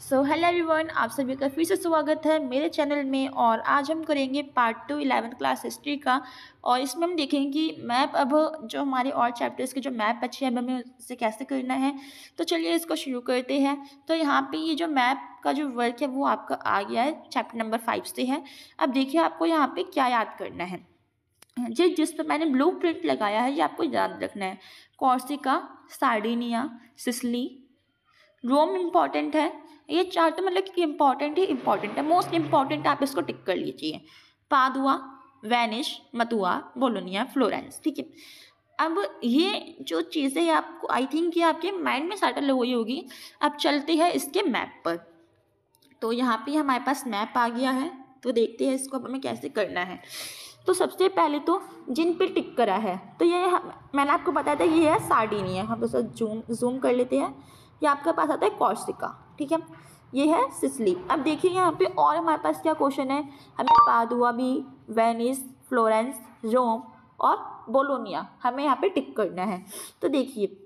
So hello everyone, आप सभी का फिर से स्वागत है मेरे चैनल में। और आज हम करेंगे पार्ट 2 11th क्लास हिस्ट्री का। और इसमें हम देखेंगे कि मैप, अब जो हमारे और चैप्टर्स के जो मैप बचे हैं अब हमें उसे कैसे करना है। तो चलिए इसको शुरू करते हैं। तो यहाँ पे ये जो मैप का जो वर्क है वो आपका आ गया है, चैप्टर नंबर 5 से है। अब देखिए आपको यहाँ पे क्या याद करना है। जिस पर मैंने ब्लू प्रिंट लगाया है ये आपको याद रखना है। कॉर्सिका, सार्डिनिया, सिसिली, रोम इम्पॉर्टेंट है। ये चार तो मतलब कि इम्पॉर्टेंट ही इम्पॉर्टेंट है, मोस्ट इम्पॉर्टेंट आप इसको टिक कर लीजिए। Padua, Venice, Matua, Bologna, Florence. ठीक है, अब ये जो चीज़ें हैं आपको आई थिंक ये आपके माइंड में सेटल हुई होगी। अब चलते हैं इसके मैप पर। तो यहाँ पे हमारे पास मैप आ गया है। तो देखते हैं इसको अब हमें कैसे करना है। तो सबसे पहले तो जिन पे टिक करा है तो ये मैंने आपको बताया था ये है सार्डिनिया। हम तो जूम कर लेते हैं। ये आपके पास आता है कॉर्सिका। ठीक है, ये है सिसिली। अब देखिए यहाँ पे और हमारे पास क्या क्वेश्चन है। हमें पादुआ भी, वेनिस, फ्लोरेंस, रोम और बोलोनिया हमें यहाँ पे टिक करना है। तो देखिए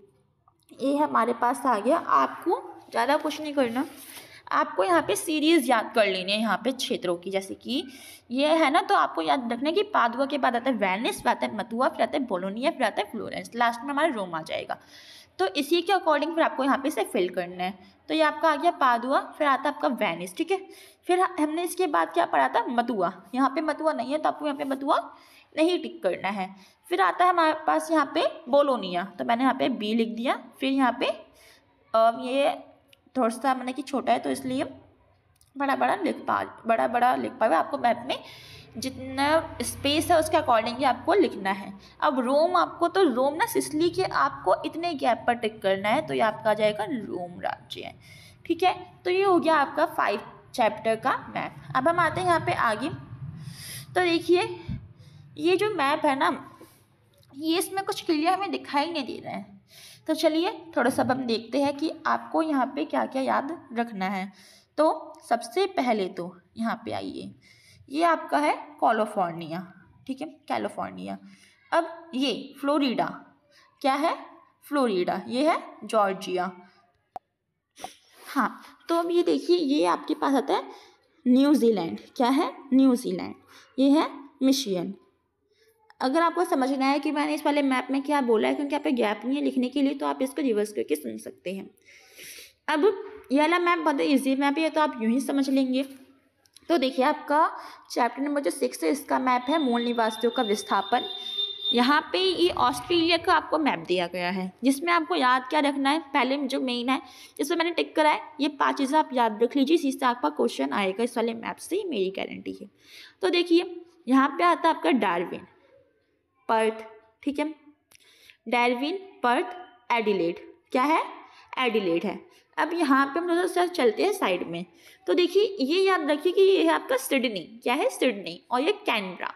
ये हमारे पास आ गया। आपको ज़्यादा कुछ नहीं करना, आपको यहाँ पे सीरीज़ याद कर लेनी है यहाँ पे क्षेत्रों की। जैसे कि ये है ना, तो आपको याद रखना है कि पादुआ के बाद आता है वेनिस, फिर आता है मतुआ, फिर आता है बोलोनिया, फिर आता है फ्लोरेंस, लास्ट में हमारा रोम आ जाएगा। तो इसी के अकॉर्डिंग फिर आपको यहाँ पे से फिल करना है। तो ये आपका आ गया पादुआ, फिर आता है आपका वेनिस। ठीक है, फिर हमने इसके बाद क्या पढ़ा था, मतुआ। यहाँ पे मतुआ नहीं है तो आपको यहाँ पे मतुआ नहीं टिक करना है। फिर आता है हमारे पास यहाँ पे बोलोनिया, तो मैंने यहाँ पे बी लिख दिया। फिर यहाँ पे ये थोड़ा सा मैंने कि छोटा है तो इसलिए बड़ा बड़ा लिख पाए। आपको मैप में जितना स्पेस है उसके अकॉर्डिंग ही आपको लिखना है। अब रोम, आपको तो रोम ना सिसिली के आपको इतने गैप पर टिक करना है, तो ये आपका आ जाएगा रोम राज्य है। ठीक है, तो ये हो गया आपका 5 चैप्टर का मैप। अब हम आते हैं यहाँ पे आगे। तो देखिए ये जो मैप है ना, ये इसमें कुछ क्लियर हमें दिखाई नहीं दे रहा है। तो चलिए थोड़ा सा हम देखते हैं कि आपको यहाँ पे क्या क्या याद रखना है। तो सबसे पहले तो यहाँ पे आइए, ये आपका है कैलिफोर्निया। ठीक है, कैलिफोर्निया। अब ये फ्लोरिडा, क्या है, फ्लोरिडा। ये है जॉर्जिया। हाँ, तो अब ये देखिए ये आपके पास आता है न्यूजीलैंड। क्या है, न्यूजीलैंड। ये है मिशिगन। अगर आपको समझना है कि मैंने इस वाले मैप में क्या बोला है, क्योंकि यहाँ पे गैप नहीं है लिखने के लिए, तो आप इसको रिवर्स करके सुन सकते हैं। अब ये वाला मैप बहुत ईजी मैप है, तो आप यूं ही समझ लेंगे। तो देखिए आपका चैप्टर नंबर जो 6 है इसका मैप है मूल निवासियों का विस्थापन। यहाँ पे ये ऑस्ट्रेलिया का आपको मैप दिया गया है, जिसमें आपको याद क्या रखना है। पहले जो मेन है जिसमें मैंने टिक करा है, ये 5 चीज़ें आप याद रख लीजिए। इसी से आपका क्वेश्चन आएगा इस वाले मैप से, मेरी गारंटी है। तो देखिए यहाँ पे आता है आपका डार्विन, पर्थ। ठीक है, डार्विन, पर्थ, एडिलेड। क्या है, एडिलेड है। अब यहाँ पे हम थोड़ा सा चलते हैं साइड में। तो देखिए ये याद रखिए कि ये है आपका सिडनी। क्या है, सिडनी। और ये कैनबरा।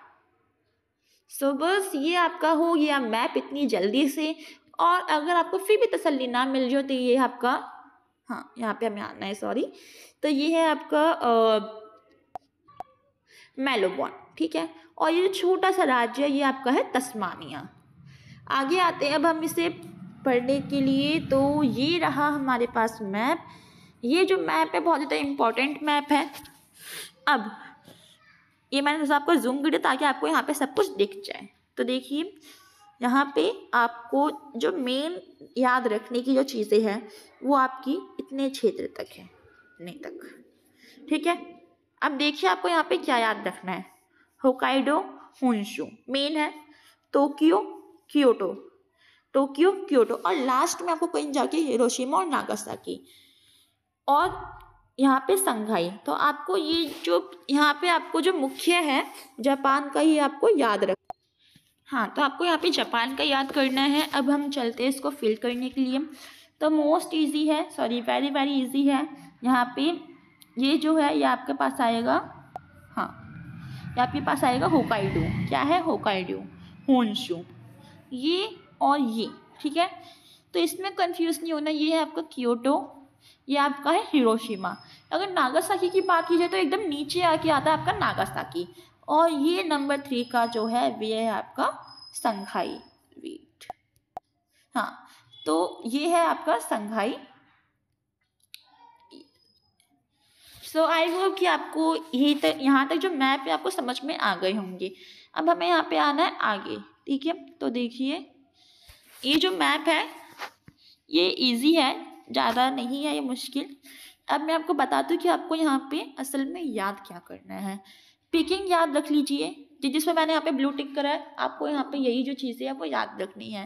सो बस ये आपका हो गया मैप इतनी जल्दी से। और अगर आपको फिर भी तसल्ली ना मिल जाए तो ये आपका, हाँ यहाँ पे हमें आना है, सॉरी। तो ये है आपका मेलबोर्न। ठीक है, और ये छोटा सा राज्य है ये आपका है तस्मानिया। आगे आते हैं अब हम इसे पढ़ने के लिए। तो ये रहा हमारे पास मैप। ये जो मैप है बहुत ज़्यादा इम्पोर्टेंट मैप है। अब ये मैंने जैसे आपको जूम कर दिया ताकि आपको यहाँ पे सब कुछ दिख जाए। तो देखिए यहाँ पे आपको जो मेन याद रखने की जो चीज़ें हैं वो आपकी इतने क्षेत्र तक है, इतने तक। ठीक है, अब देखिए आपको यहाँ पे क्या याद रखना है। होकाइडो, होन्शु मेन है। टोक्यो, क्योटो, टोक्यो, क्योटो, और लास्ट में आपको कहीं जाके हिरोशिमा और नागासाकी, और यहाँ पे संघाई। तो आपको ये जो यहाँ पे आपको जो मुख्य है जापान का ही आपको याद रख। हाँ, तो आपको यहाँ पे जापान का याद करना है। अब हम चलते हैं इसको फिल करने के लिए। तो मोस्ट इजी है, सॉरी वेरी वेरी इजी है। यहाँ पे ये जो है ये आपके पास आएगा, हाँ ये आपके पास आएगा होकाइडो। क्या है, होकाइडो, होन्शु, ये और ये। ठीक है, तो इसमें कंफ्यूज नहीं होना। ये है आपका क्योटो, ये आपका है हिरोशिमा। अगर नागासाकी की बात की जाए तो एकदम नीचे आके आता है आपका नागासाकी। और ये नंबर 3 का जो है वे है आपका संघाई। वेट, हाँ, तो ये है आपका संघाई। सो आई होप कि आपको यही तक यहाँ तक जो मैप है आपको समझ में आ गए होंगे। अब हमें यहाँ पे आना है आगे, ठीक है। तो देखिए ये जो मैप है ये इजी है, ज़्यादा नहीं है ये मुश्किल। अब मैं आपको बता दूँ कि आपको यहाँ पे असल में याद क्या करना है। पिकिंग याद रख लीजिए, जिसमें मैंने यहाँ पे ब्लू टिक करा है, आपको यहाँ पे यही जो चीज़ें हैं वो याद रखनी है।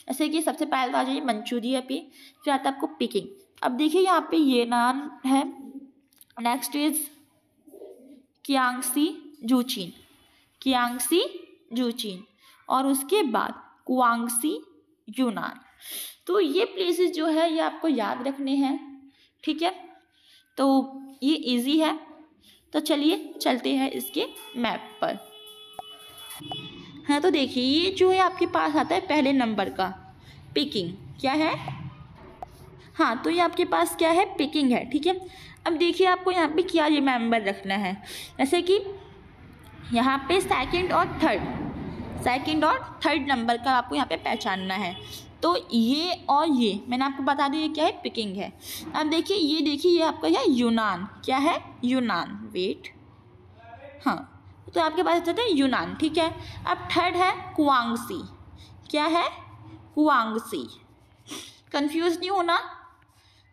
जैसे कि सबसे पहले तो आ जाइए मंचूरिया पे, फिर आता है आपको पिकिंग। अब देखिए यहाँ पे ये नान है, नेक्स्ट इज कियांगसी जूचिन, कियांगसी जूचिन, और उसके बाद कुआंगसी यूनान। तो ये प्लेसेस जो है ये आपको याद रखने हैं, ठीक है। तो ये इजी है। तो चलिए चलते हैं इसके मैप पर। हाँ तो देखिए ये जो है आपके पास आता है पहले नंबर का पिकिंग, क्या है, हाँ तो ये आपके पास क्या है, पिकिंग है, ठीक है। अब देखिए आपको यहाँ पे क्या रिमेंबर रखना है, जैसे कि यहाँ पे सेकंड और थर्ड नंबर का आपको यहाँ पे पहचानना है। तो ये और ये मैंने आपको बता दिया ये क्या है, पिकिंग है। अब देखिए ये आपका है यूनान, क्या है, यूनान, वेट, हाँ तो आपके पास जाता है यूनान, ठीक है। अब थर्ड है कुआंगसी, क्या है, कुआंगसी, कंफ्यूज नहीं होना।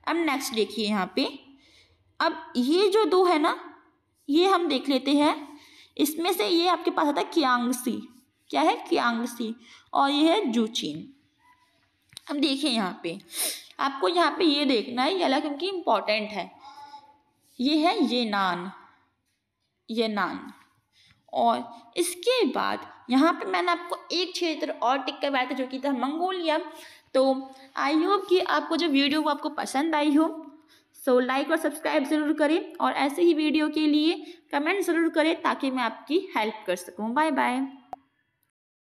अब नेक्स्ट देखिए यहाँ पे, अब ये जो दो है ना ये हम देख लेते हैं, इसमें से ये आपके पास आता है कियांगसी, क्या है, कियांगसी, और ये है जूचिन। अब देखिए यहाँ पे आपको यहाँ पे ये देखना है, ये अलग क्योंकि इम्पॉर्टेंट है, ये है ये नान, और इसके बाद यहाँ पे मैंने आपको एक क्षेत्र और टिक करवाया था जो कि था मंगोलिया। तो आई होप कि आपको जो वीडियो वो आपको पसंद आई हो। सो लाइक और सब्सक्राइब ज़रूर करें, और ऐसे ही वीडियो के लिए कमेंट ज़रूर करें ताकि मैं आपकी हेल्प कर सकूँ। Bye bye.